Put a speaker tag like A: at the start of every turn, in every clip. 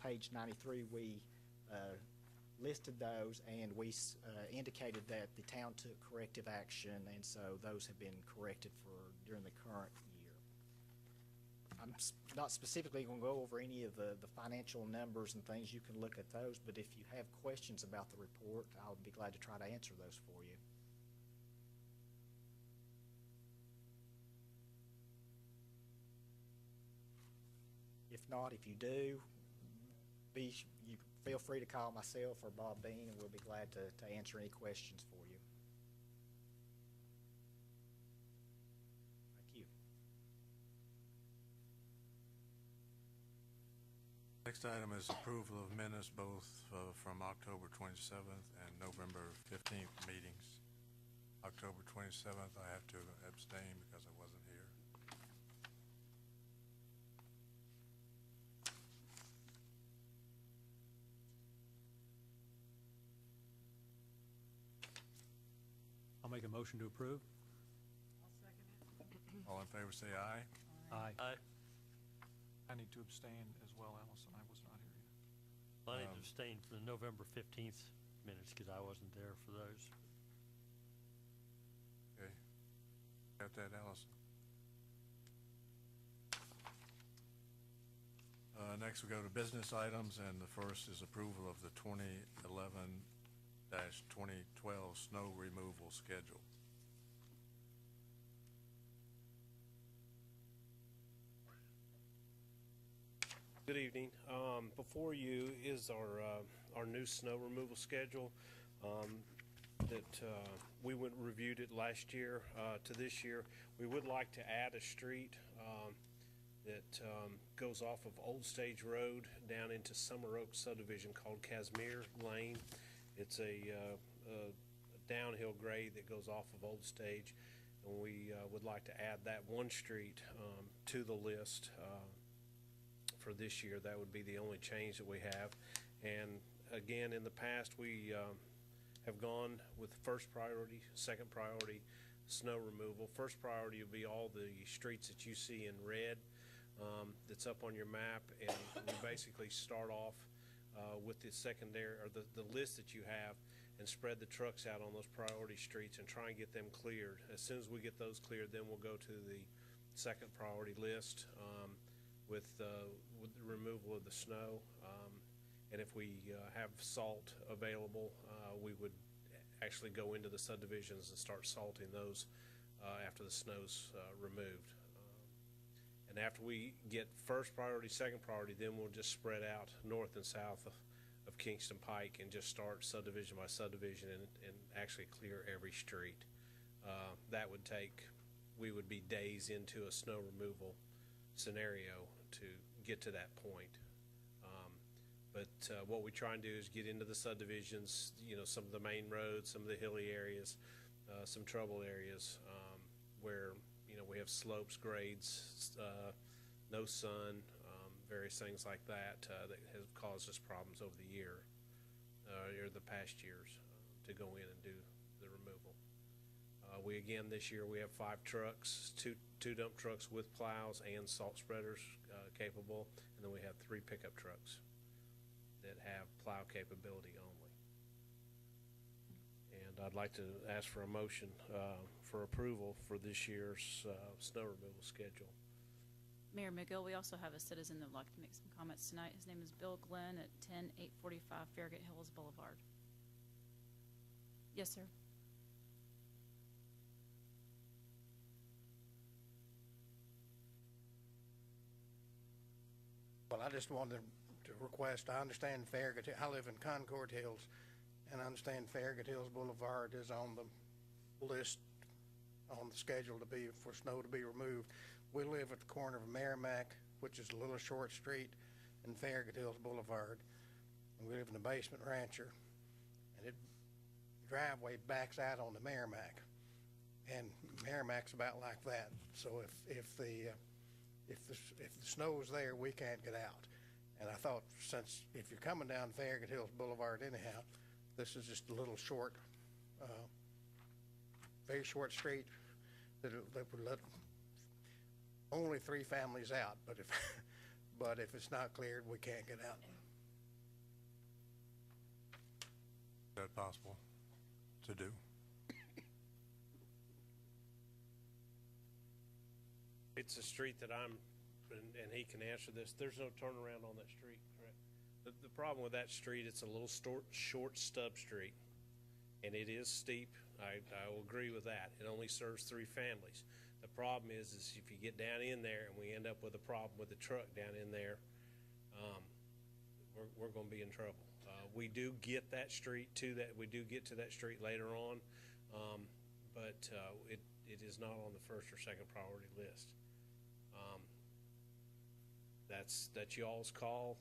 A: page 93, we listed those, and we indicated that the town took corrective action, and so those have been corrected during the current year. I'm not specifically going to go over any of the financial numbers and things. You can look at those, but if you have questions about the report, I'll be glad to try to answer those for you. If not, if you do, you feel free to call myself or Bob Bean, and we'll be glad to answer any questions for you. Thank you.
B: Next item is approval of minutes both from October 27th and November 15th meetings. October 27th, I have to abstain because I wasn't here.
C: I'll make a motion to approve.
D: I'll second it.
B: All in favor say aye.
C: Aye.
E: Aye.
F: I need to abstain as well, Allison. I was not here yet.
E: I need to abstain for the November 15th minutes because I wasn't there for those.
B: Okay. Got that, Allison? Next we go to business items, and the first is approval of the 2011-2012 snow removal schedule.
G: Good evening. Before you is our new snow removal schedule that we reviewed it last year to this year. We would like to add a street that goes off of Old Stage Road down into Summer Oak subdivision called Casimir Lane. It's a downhill grade that goes off of Old Stage, and we would like to add that one street to the list for this year. That would be the only change that we have. And again, in the past, we have gone with first priority, second priority, snow removal. First priority will be all the streets that you see in red that's up on your map, and we basically start off with the secondary, or the list that you have, and spread the trucks out on those priority streets and try and get them cleared. As soon as we get those cleared, then we'll go to the second priority list with the removal of the snow. And if we have salt available, we would actually go into the subdivisions and start salting those after the snow's removed. And after we get first priority, second priority, then we'll just spread out north and south of Kingston Pike and just start subdivision by subdivision and actually clear every street. That would take, we would be days into a snow removal scenario to get to that point. But what we try and do is get into the subdivisions, some of the main roads, some of the hilly areas, some trouble areas where we have slopes, grades, no sun, various things like that that have caused us problems over the year or the past years to go in and do the removal. This year we have 5 trucks, two dump trucks with plows and salt spreaders capable, and then we have 3 pickup trucks that have plow capability only. And I'd like to ask for a motion for approval for this year's snow removal schedule.
D: Mayor McGill, we also have a citizen that would like to make some comments tonight. His name is Bill Glenn at 10845 Farragut Hills Boulevard. Yes, sir.
H: Well, I just wanted to request, I understand Farragut, I live in Concord Hills, and I understand Farragut Hills Boulevard is on the list, on the schedule for snow to be removed. We live at the corner of Merrimack, which is a little short street, and Farragut Hills Boulevard. And we live in the basement rancher, and the driveway backs out onto Merrimack, and Merrimack's about like that. So if the snow is there, we can't get out. And I thought, since if you're coming down Farragut Hills Boulevard anyhow, this is just a little short, very short street that would let only 3 families out. But if it's not cleared, we can't get out.
B: that possible to do?
G: It's a street that and he can answer this, there's no turnaround on that street, correct? The problem with that street, it's a little short stub street, and it is steep. I will agree with that. It only serves 3 families. The problem is if you get down in there and we end up with a problem with the truck down in there, we're going to be in trouble. We do get that street we do get to that street later on, but it is not on the first or second priority list. That's y'all's call,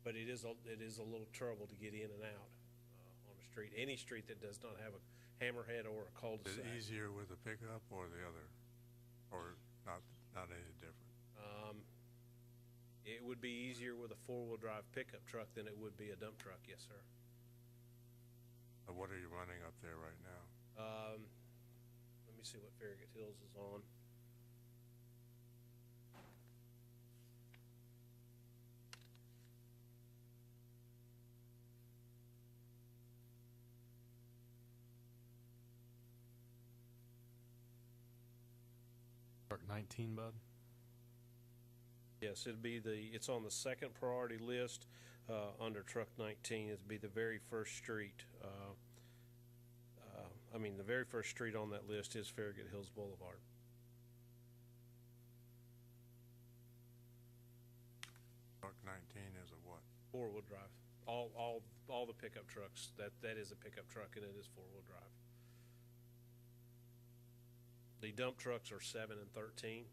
G: but it is a little trouble to get in and out on a street. Any street that does not have a hammerhead or a cul-de-sac.
B: Is it easier with a pickup or the other, or not any different?
G: It would be easier with a 4-wheel drive pickup truck than it would be a dump truck, yes, sir.
B: What are you running up there right now?
G: Let me see what Farragut Hills is on.
E: Truck 19, bud?
G: Yes, it's on the second priority list under truck 19. It'd be the very first street. The very first street on that list is Farragut Hills Boulevard.
B: Truck 19 is a what?
G: 4-wheel drive. All the pickup trucks. That is a pickup truck, and it is 4-wheel drive. The dump trucks are 7 and 13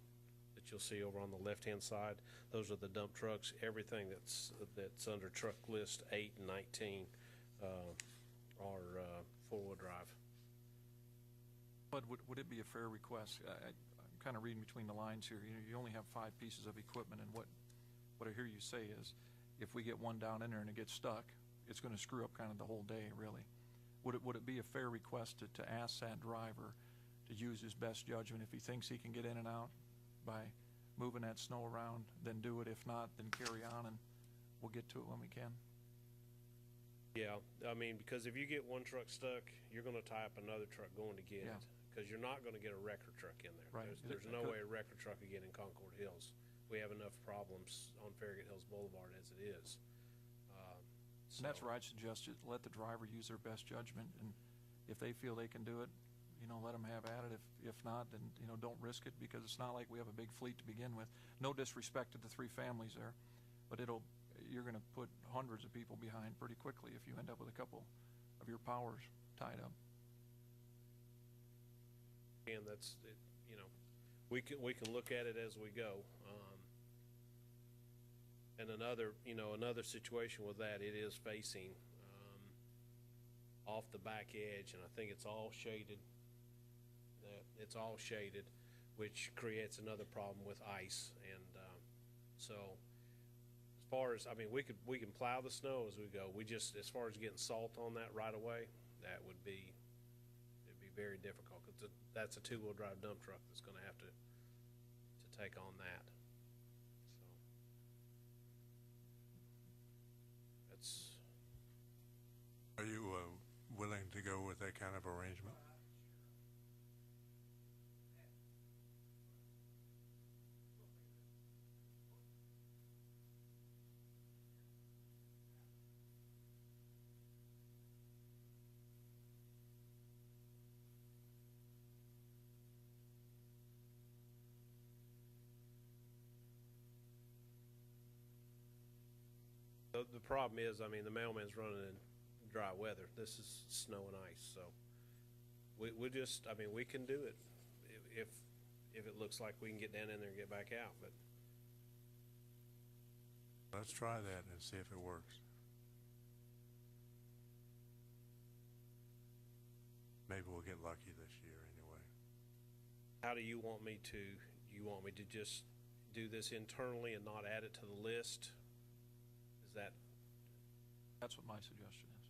G: that you'll see over on the left-hand side. Those are the dump trucks. Everything that's under truck list 8 and 19 are 4-wheel drive.
F: But would it be a fair request? I'm kind of reading between the lines here. You only have 5 pieces of equipment, and what I hear you say is, if we get one down in there and it gets stuck, it's going to screw up kind of the whole day, really. Would it be a fair request to ask that driver to use his best judgment? If he thinks he can get in and out by moving that snow around, then do it. If not, then carry on, and we'll get to it when we can.
G: Yeah, because if you get one truck stuck, you're going to tie up another truck going to get it. Because you're not going to get a wrecker truck in there.
F: Right.
G: There's no way a wrecker truck could get in Concord Hills. We have enough problems on Farragut Hills Boulevard as it is.
F: And that's where I'd suggest you let the driver use their best judgment, and if they feel they can do it, let them have at it. If not, then don't risk it, because it's not like we have a big fleet to begin with. No disrespect to the 3 families there, but you're going to put hundreds of people behind pretty quickly if you end up with a couple of your powers tied up.
G: And that's it, we can look at it as we go. And another situation with that, it is facing off the back edge, and I think it's all shaded. It's all shaded, which creates another problem with ice. And so, as far as we can plow the snow as we go. As far as getting salt on that right away, it'd be very difficult, because that's a 2-wheel drive dump truck that's going to have to take on that. So
B: Are you willing to go with that kind of arrangement?
G: the problem is, the mailman's running in dry weather. This is snow and ice, so we can do it if it looks like we can get down in there and get back out. But
B: let's try that and see if it works. Maybe we'll get lucky this year anyway.
G: how do you want me to? You want me to just do this internally and not add it to the list? Is that?
F: That's what my suggestion is.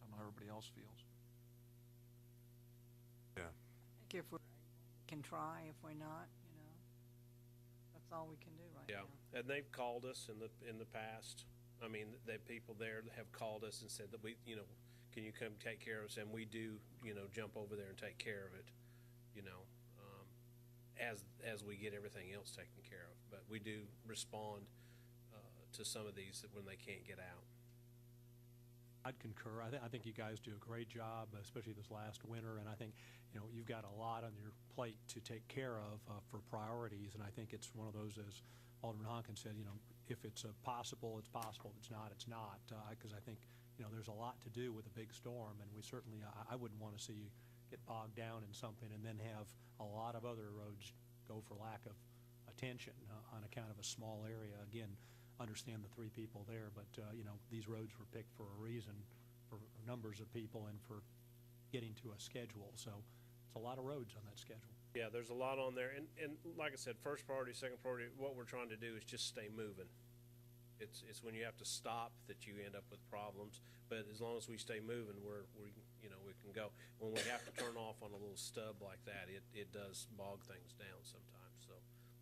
F: I don't know how everybody else feels.
B: Yeah.
I: I think if we can try, if we're not, that's all we can do right now.
G: Yeah, and they've called us in the past I mean, the people there have called us and said that can you come take care of us? And we do, jump over there and take care of it, as we get everything else taken care of. But we do respond to some of these when they can't get out.
C: I'd concur. I think you guys do a great job, especially this last winter, and I think, you've got a lot on your plate to take care of for priorities, and I think it's one of those, as Alderman Honkins said, if it's possible, it's possible. If it's not, it's not, because I think, there's a lot to do with a big storm, and we certainly, I wouldn't want to see you get bogged down in something and then have a lot of other roads go for lack of attention on account of a small area. Again, understand the 3 people there, but these roads were picked for a reason, for numbers of people and for getting to a schedule. So it's a lot of roads on that schedule.
G: Yeah, there's a lot on there, and like I said, first priority, second priority, what we're trying to do is just stay moving. It's when you have to stop that you end up with problems, but as long as we stay moving, we can go. When we have to turn off on a little stub like that, it does bog things down sometimes. So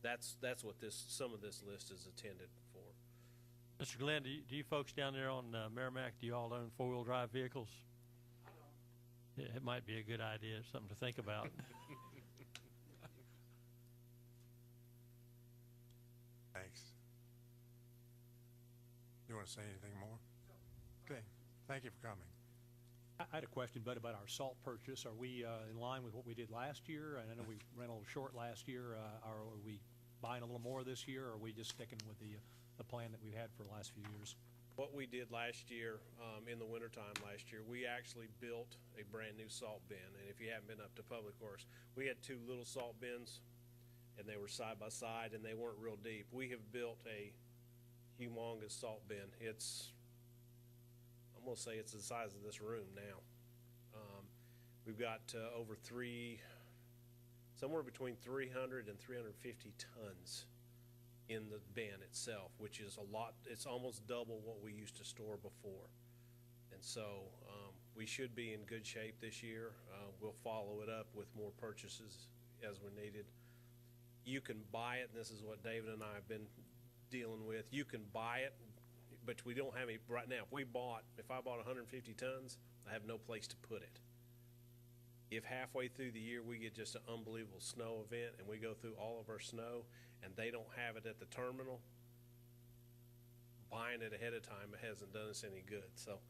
G: that's what some of this list is intended for.
E: Mr. Glenn, do you folks down there on Merrimack, do you all own 4-wheel drive vehicles? Yeah, it might be a good idea, something to think about.
B: Thanks. You want to say anything more? Okay. Thank you for coming.
C: I had a question, Bud, about our salt purchase. Are we in line with what we did last year? And I know we ran a little short last year. Are we buying a little more this year, or are we just sticking with the plan that we've had for the last few years?
G: What we did last year, in the wintertime last year, we actually built a brand new salt bin. And if you haven't been up to Public Works, we had 2 little salt bins, and they were side by side, and they weren't real deep. We have built a humongous salt bin. I'm going to say it's the size of this room now. We've got somewhere between 300 and 350 tons in the bin itself, which is a lot. It's almost double what we used to store before. And so we should be in good shape this year. We'll follow it up with more purchases as we're needed. You can buy it, and this is what David and I have been dealing with. You can buy it, but we don't have any right now. If I bought 150 tons, I have no place to put it. If halfway through the year we get just an unbelievable snow event and we go through all of our snow and they don't have it at the terminal, buying it ahead of time hasn't done us any good. So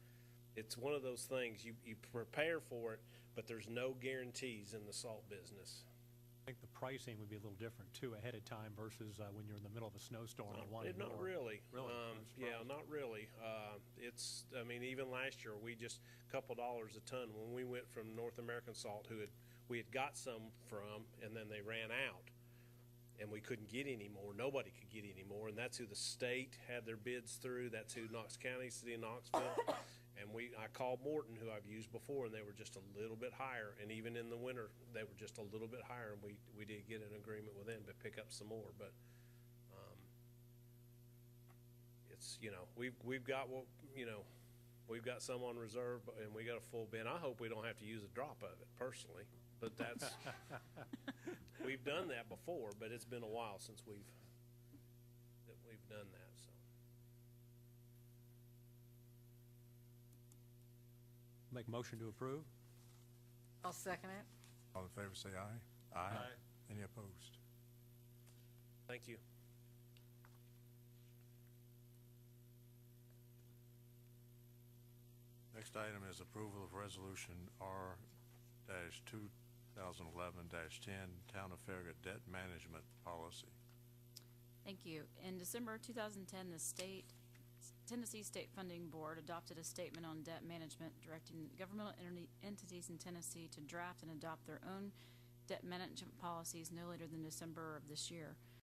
G: it's one of those things, you prepare for it, but there's no guarantees in the salt business.
C: I think the pricing would be a little different, too, ahead of time versus when you're in the middle of a snowstorm and wanting more.
G: Not really.
C: Really?
G: Yeah, not really. Even last year, we just a couple dollars a ton when we went from North American Salt, we had got some from, and then they ran out, and we couldn't get any more. Nobody could get any more, and that's who the state had their bids through. That's who Knox County, City of Knoxville. And I called Morton, who I've used before, and they were just a little bit higher. And even in the winter, they were just a little bit higher. And we did get an agreement with them to pick up some more. But it's we've got we've got some on reserve, and we got a full bin. I hope we don't have to use a drop of it personally, but that's we've done that before. But it's been a while since we've done that. So.
C: Make a motion to approve.
I: I'll second it.
B: All in favor say aye. Aye. Any opposed?
G: Thank you.
B: Next item is approval of resolution R-2011-10, Town of Farragut Debt Management Policy.
D: Thank you. In December 2010, the Tennessee State Funding Board adopted a statement on debt management directing governmental entities in Tennessee to draft and adopt their own debt management policies no later than December of this year.